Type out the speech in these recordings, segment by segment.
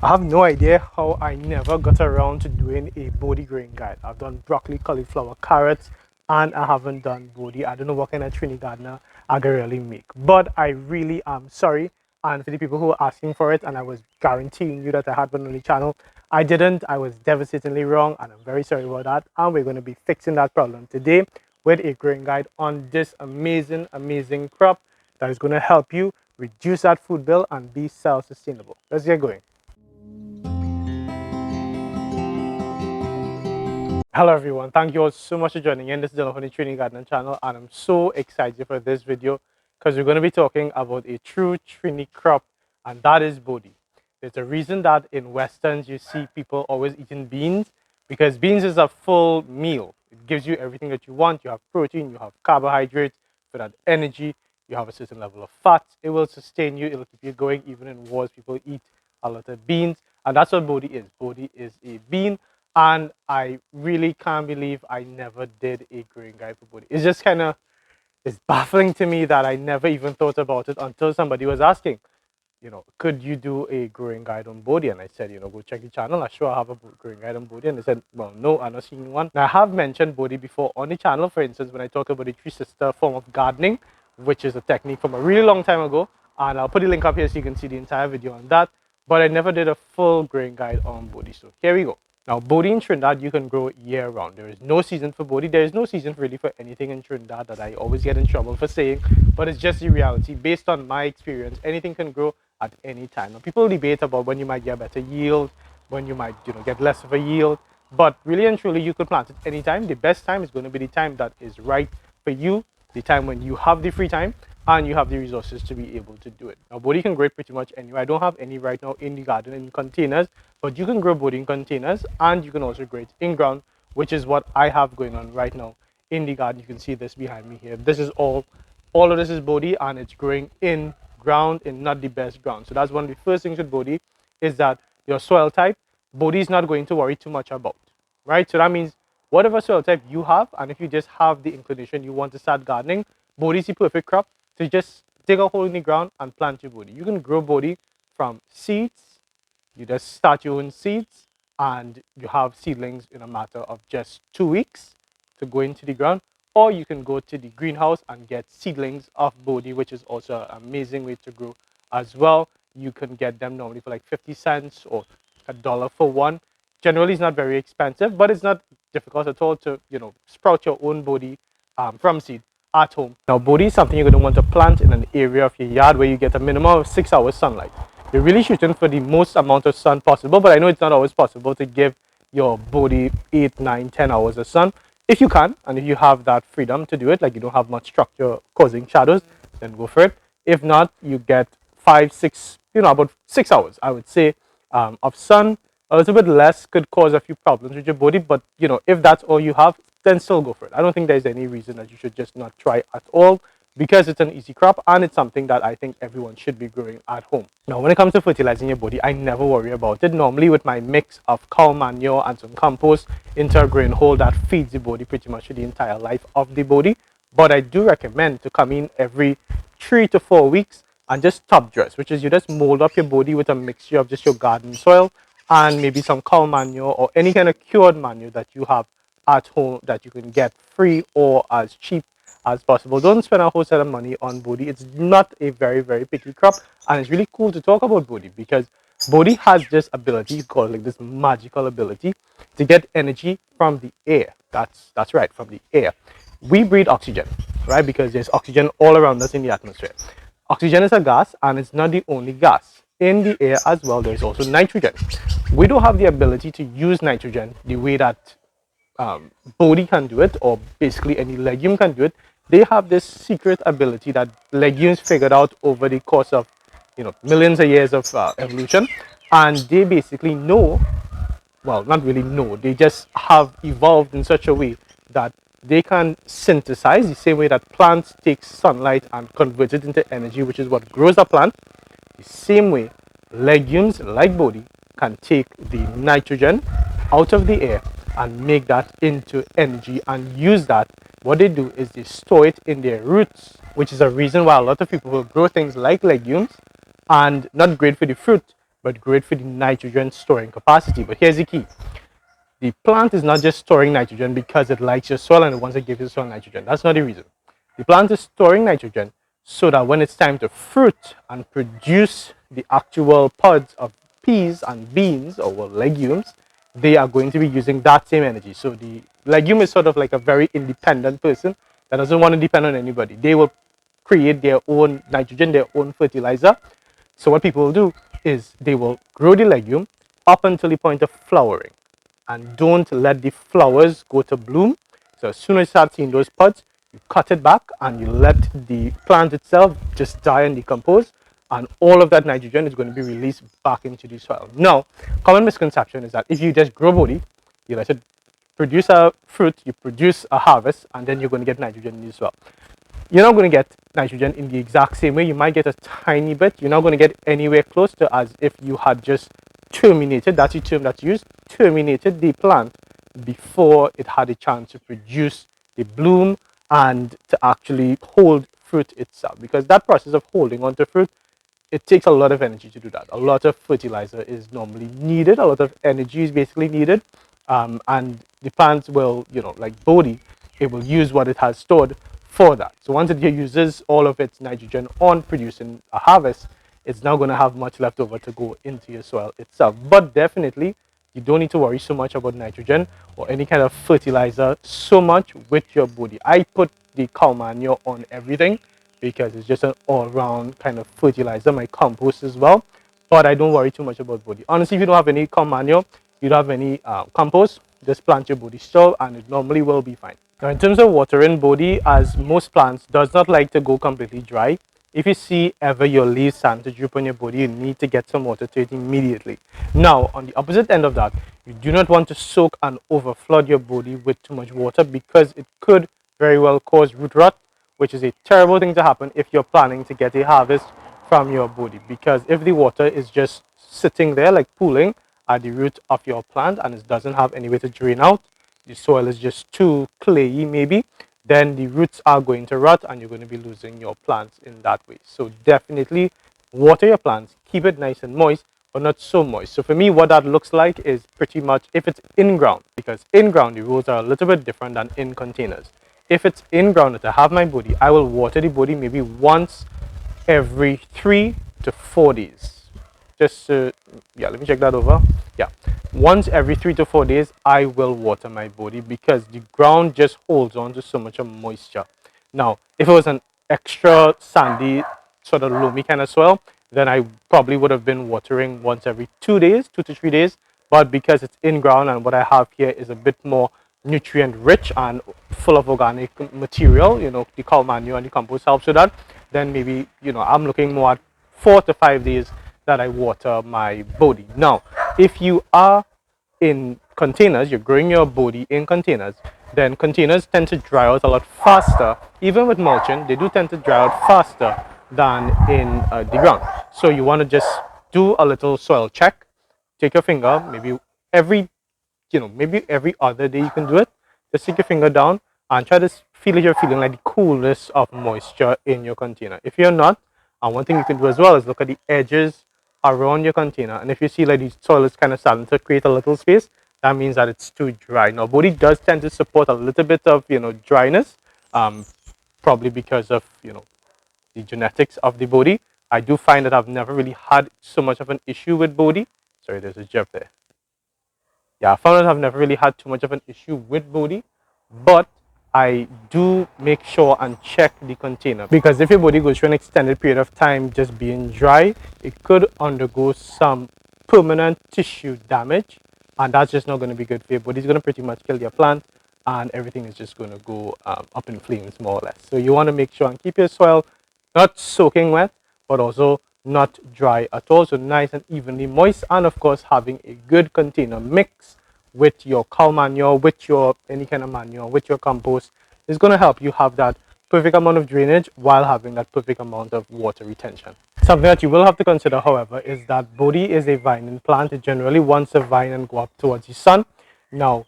I have no idea how I never got around to doing a Bodi grain guide. I've done broccoli, cauliflower, carrots, and I haven't done Bodi. I don't know what kind of Trini Gardener I can really make, but I really am sorry. And for the people who were asking for it, and I was guaranteeing you that I had one on the channel, I didn't. I was devastatingly wrong, and I'm very sorry about that. And we're going to be fixing that problem today with a grain guide on this amazing crop that is going to help you reduce that food bill and be self-sustainable. Let's get going. Hello everyone, thank you all so much for joining in. This is Dylan from the Trini Gardener channel, and I'm so excited for this video because we're going to be talking about a true Trini crop, and that is Bodi. There's a reason that in westerns you see people always eating beans, because beans is a full meal. It gives you everything that you want. You have protein, you have carbohydrates for that energy, you have a certain level of fat. It will sustain you, it will keep you going. Even in wars, people eat a lot of beans, and that's what Bodi is. Bodi is a bean, and I really can't believe I never did a growing guide for Bodi. It's just kind of, it's baffling to me that I never even thought about it until somebody was asking, could you do a growing guide on Bodi? And I said, go check the channel. I'm sure I have a growing guide on Bodi. And they said, well, no, I'm not seeing one. Now, I have mentioned Bodi before on the channel. For instance, when I talk about the three sister form of gardening, which is a technique from a really long time ago. And I'll put the link up here so you can see the entire video on that. But I never did a full growing guide on Bodi. So here we go. Now, Bodi in Trinidad, you can grow year round. There is no season for Bodi. There is no season really for anything in Trinidad, that I always get in trouble for saying, but it's just the reality. Based on my experience, anything can grow at any time. Now, people debate about when you might get better yield, when you might get less of a yield, but really and truly, you could plant it anytime. The best time is going to be the time that is right for you, the time when you have the free time and you have the resources to be able to do it. Now, Bodi can grow pretty much anywhere. I don't have any right now in the garden in containers, but you can grow Bodi in containers, and you can also grow it in ground, which is what I have going on right now in the garden. You can see this behind me here. This is all of this is Bodi, and it's growing in ground, in not the best ground. So that's one of the first things with Bodi, is that your soil type, Bodi is not going to worry too much about, right? So that means whatever soil type you have, and if you just have the inclination you want to start gardening, Bodi is the perfect crop to just dig a hole in the ground and plant your Bodi. You can grow Bodi from seeds. You just start your own seeds, and you have seedlings in a matter of just 2 weeks to go into the ground. Or you can go to the greenhouse and get seedlings of Bodi, which is also an amazing way to grow as well. You can get them normally for like 50 cents or $1 for one. Generally, it's not very expensive, but it's not difficult at all to, sprout your own Bodi from seed at home. Now, Bodi is something you're going to want to plant in an area of your yard where you get a minimum of 6 hours sunlight. You're really shooting for the most amount of sun possible, but I know it's not always possible to give your Bodi 8, 9, 10 hours of sun. If you can, and if you have that freedom to do it, like you don't have much structure causing shadows, then go for it. If not, you get 5, 6, about 6 hours, I would say, of sun. A little bit less could cause a few problems with your Bodi, but if that's all you have, then still go for it. I don't think there's any reason that you should just not try at all, because it's an easy crop and it's something that I think everyone should be growing at home. Now, when it comes to fertilizing your Bodi, I never worry about it. Normally, with my mix of cow manure and some compost into a grain hole, that feeds the Bodi pretty much for the entire life of the Bodi. But I do recommend to come in every 3 to 4 weeks and just top dress, which is you just mold up your Bodi with a mixture of just your garden soil and maybe some cow manure or any kind of cured manure that you have at home that you can get free or as cheap as possible. Don't spend a whole set of money on Bodi. It's not a very picky crop, and it's really cool to talk about Bodi because Bodi has this ability called like this magical ability to get energy from the air. That's right, from the air. We breathe oxygen, right? Because there's oxygen all around us in the atmosphere. Oxygen is a gas, and it's not the only gas. In the air as well, there's also nitrogen. We don't have the ability to use nitrogen the way that Bodi can do it, or basically any legume can do it. They have this secret ability that legumes figured out over the course of millions of years of evolution, and they basically know, well, not really know, they just have evolved in such a way that they can synthesize the same way that plants take sunlight and convert it into energy, which is what grows a plant. The same way legumes like Bodi can take the nitrogen out of the air and make that into energy and use that. What they do is they store it in their roots, which is a reason why a lot of people will grow things like legumes and not great for the fruit, but great for the nitrogen storing capacity. But here's the key: the plant is not just storing nitrogen because it likes your soil and it wants to give your soil nitrogen. That's not the reason. The plant is storing nitrogen so that when it's time to fruit and produce the actual pods of peas and beans or well, legumes, they are going to be using that same energy. So the legume is sort of like a very independent person that doesn't want to depend on anybody. They will create their own nitrogen, their own fertilizer. So what people will do is they will grow the legume up until the point of flowering and don't let the flowers go to bloom. So as soon as you start seeing those pods, you cut it back and you let the plant itself just die and decompose, and all of that nitrogen is going to be released back into the soil. Now, common misconception is that if you just grow body, you let it produce a fruit, you produce a harvest, and then you're going to get nitrogen in the soil. You're not going to get nitrogen in the exact same way. You might get a tiny bit. You're not going to get anywhere close to as if you had just terminated, that's the term that's used, terminated the plant before it had a chance to produce the bloom and to actually hold fruit itself. Because that process of holding onto fruit, it takes a lot of energy to do that. A lot of fertilizer is normally needed. A lot of energy is basically needed. And the plant will, like Bodi, it will use what it has stored for that. So once it uses all of its nitrogen on producing a harvest, it's now going to have much left over to go into your soil itself. But definitely, you don't need to worry so much about nitrogen or any kind of fertilizer so much with your Bodi. I put the cow manure on everything because it's just an all-round kind of fertilizer, my compost as well. But I don't worry too much about Bodi. Honestly, if you don't have any cow manure, you don't have any compost, just plant your Bodi still and it normally will be fine. Now in terms of watering, Bodi, as most plants, does not like to go completely dry. If you see ever your leaves start to droop on your Bodi, you need to get some water to it immediately. Now, on the opposite end of that, you do not want to soak and overflood your Bodi with too much water because it could very well cause root rot, which is a terrible thing to happen if you're planning to get a harvest from your Bodi. Because if the water is just sitting there like pooling at the root of your plant and it doesn't have any way to drain out, the soil is just too clayey maybe, then the roots are going to rot and you're going to be losing your plants in that way. So definitely water your plants, keep it nice and moist, but not so moist. So for me, what that looks like is pretty much if it's in ground, because in ground the rules are a little bit different than in containers. If it's in ground that I have my Bodi, I will water the Bodi maybe once every 3 to 4 days. Just yeah, let me check that over. Yeah, once every 3 to 4 days I will water my Bodi because the ground just holds on to so much of moisture. Now if it was an extra sandy sort of loamy kind of soil, then I probably would have been watering once every 2 days, 2 to 3 days. But because it's in ground and what I have here is a bit more nutrient rich and full of organic material, the cow manure and the compost helps with that, then maybe I'm looking more at 4 to 5 days that I water my Bodi. Now if you are in containers, you're growing your Bodi in containers, then containers tend to dry out a lot faster. Even with mulching, they do tend to dry out faster than in the ground. So you want to just do a little soil check, take your finger, maybe every maybe every other day you can do it. Just stick your finger down and try to feel if you're feeling like the coolness of moisture in your container. If you're not, and one thing you can do as well is look at the edges around your container, and if you see like the soil is kind of starting to create a little space, that means that it's too dry. Now Bodi does tend to support a little bit of dryness, probably because of the genetics of the Bodi. I do find that I've never really had so much of an issue with Bodi. Sorry, there's a jump there. Yeah, I found that I've never really had too much of an issue with Bodi, but I do make sure and check the container, because if your Bodi goes through an extended period of time just being dry, it could undergo some permanent tissue damage, and that's just not going to be good for your Bodi. It's going to pretty much kill your plant and everything is just going to go up in flames more or less. So you want to make sure and keep your soil not soaking wet, but also not dry at all, so nice and evenly moist, and of course having a good container mix with your cow manure, with your any kind of manure, with your compost is going to help you have that perfect amount of drainage while having that perfect amount of water retention. Something that you will have to consider, however, is that Bodi is a vining plant. It generally wants to vine and go up towards the sun. Now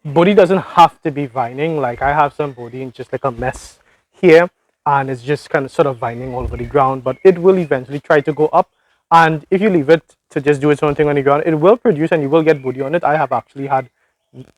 Bodi doesn't have to be vining. Like I have some Bodi in just like a mess here, and it's just kind of sort of vining all over the ground, but it will eventually try to go up And if you leave it to just do its own thing on the ground, it will produce and you will get body on it. I have actually had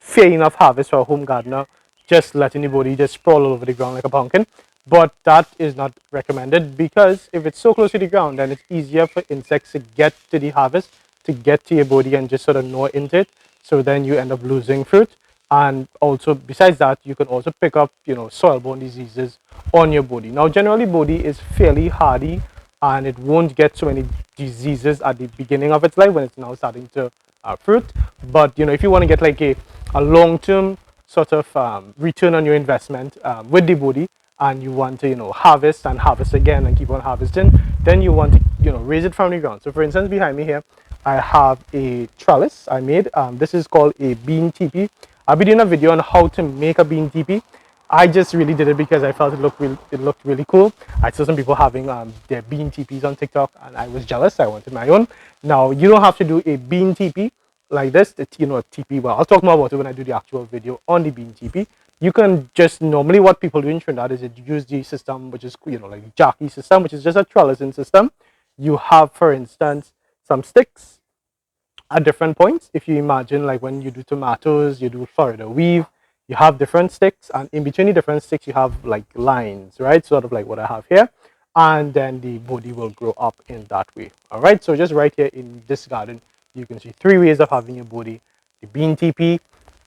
fair enough harvest for a home gardener, just letting the body just sprawl all over the ground like a pumpkin. But that is not recommended, because if it's so close to the ground, then it's easier for insects to get to the harvest, to get to your body and just sort of gnaw into it. So then you end up losing fruit. And also, besides that, you can also pick up, soil-borne diseases on your body. Now, generally, body is fairly hardy and it won't get so many diseases at the beginning of its life when it's now starting to fruit. But if you want to get like a long-term sort of return on your investment with the body, and you want to harvest and harvest again and keep on harvesting, then you want to raise it from the ground. So for instance, behind me here I have a trellis I made. This is called a bean teepee. I'll be doing a video on how to make a bean teepee. I just really did it because I felt it looked really cool. I saw some people having their bean teepees on TikTok, and I was jealous. I wanted my own. Now you don't have to do a bean teepee like this. It's a teepee. Well, I'll talk more about it when I do the actual video on the bean teepee. You can just, normally what people do in Trinidad is they use the system, which is like the jockey system, which is just a trellising system. You have, for instance, some sticks at different points. If you imagine, like when you do tomatoes, you do Florida weave, you have different sticks, and in between the different sticks you have like lines, right? Sort of like what I have here. And then the body will grow up in that way. All right, so just right here in this garden you can see three ways of having your body: the bean teepee,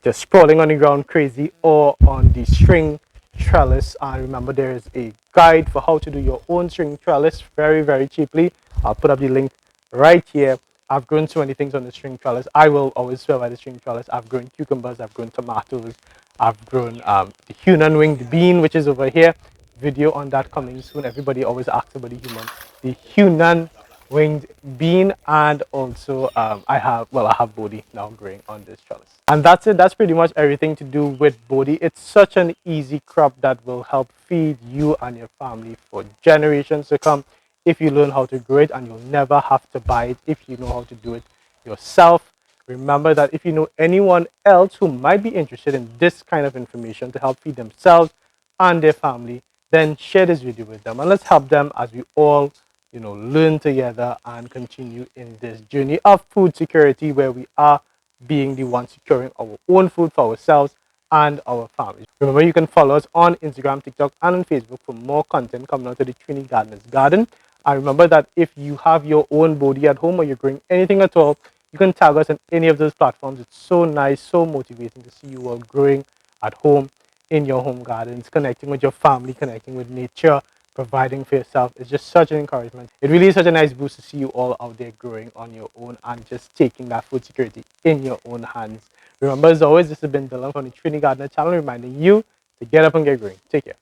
just sprawling on the ground crazy, or on the string trellis. And remember, there is a guide for how to do your own string trellis very, very cheaply. I'll put up the link right here. I've grown so many things on the string trellis. I will always swear by the string trellis. I've grown cucumbers, I've grown tomatoes, I've grown the Hunan winged bean, which is over here. Video on that coming soon. Everybody always asks about the Hunan winged bean. And also I have Bodi now growing on this trellis. And that's it. That's pretty much everything to do with Bodi. It's such an easy crop that will help feed you and your family for generations to come if you learn how to grow it, and you'll never have to buy it if you know how to do it yourself. Remember that if you know anyone else who might be interested in this kind of information to help feed themselves and their family, then share this video with them, and let's help them as we all learn together and continue in this journey of food security, where we are being the ones securing our own food for ourselves and our families. Remember, you can follow us on Instagram, TikTok, and on Facebook for more content coming out of the Trini Gardener's Garden. And remember that if you have your own body at home, or you're growing anything at all, you can tag us on any of those platforms. It's so nice, so motivating to see you all growing at home in your home gardens, connecting with your family, connecting with nature, providing for yourself. It's just such an encouragement. It really is such a nice boost to see you all out there growing on your own and just taking that food security in your own hands. Remember, as always, this has been Dylan from the Trini Gardener channel, reminding you to get up and get growing. Take care.